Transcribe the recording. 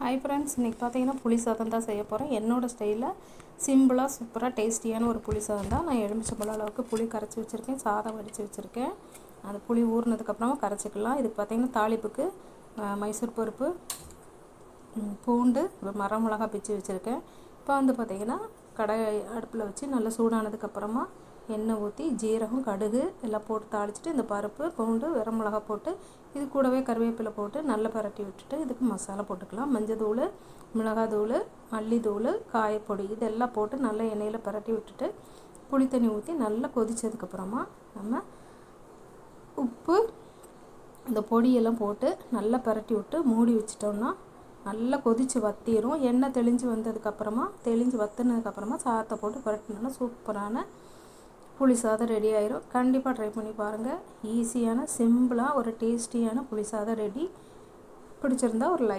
Hi friends, இன்றைக்கி பார்த்தீங்கன்னா புளி சாதம் தான் செய்ய போகிறேன். என்னோடய ஸ்டைலில் சிம்பிளாக சூப்பராக டேஸ்டியான ஒரு புளி சாதம் தான். நான் எலுமிச்சம்பழம் அளவுக்கு புளி கரைச்சி வச்சுருக்கேன், சாதம் வடித்து வச்சுருக்கேன். அந்த புளி ஊறினதுக்கப்புறமா கரைச்சிக்கலாம். இதுக்கு பார்த்திங்கன்னா தாளிப்புக்கு மைசூர் பருப்பு, பூண்டு, மரம் மிளகா பிச்சு வச்சுருக்கேன். இப்போ வந்து பார்த்திங்கன்னா கடாய் அடுப்பில் வச்சு நல்லா சூடானதுக்கப்புறமா எண்ணெய் ஊற்றி ஜீரகம், கடுகு எல்லாம் போட்டு தாளிச்சிட்டு இந்த பருப்பு, பூண்டு, வரமிளகா போட்டு இது கூடவே கருவேப்பிலை போட்டு நல்லா பரட்டி விட்டுட்டு இதுக்கு மசாலா போட்டுக்கலாம். மஞ்சத்தூள், மிளகாத்தூள், மல்லித்தூள், காயப்பொடி இதெல்லாம் போட்டு நல்லா எண்ணெயில் பரட்டி விட்டுட்டு புளி தண்ணி ஊற்றி நல்லா கொதித்ததுக்கப்புறமா நம்ம உப்பு, இந்த பொடியெல்லாம் போட்டு நல்லா பரட்டி விட்டு மூடி வச்சிட்டோம்னா நல்லா கொதித்து வற்றிடும். எண்ணெய் தெளிஞ்சு வந்ததுக்கப்புறமா வற்றினதுக்கப்புறமா சாதத்தை போட்டு பரட்டினோன்னா சூப்பரான புளி சாதம் ரெடி ஆயிரும். கண்டிப்பாக ட்ரை பண்ணி பாருங்கள். ஈஸியான சிம்பிளாக ஒரு டேஸ்டியான புளி சாதம் ரெடி. பிடிச்சிருந்தா ஒரு லைக்.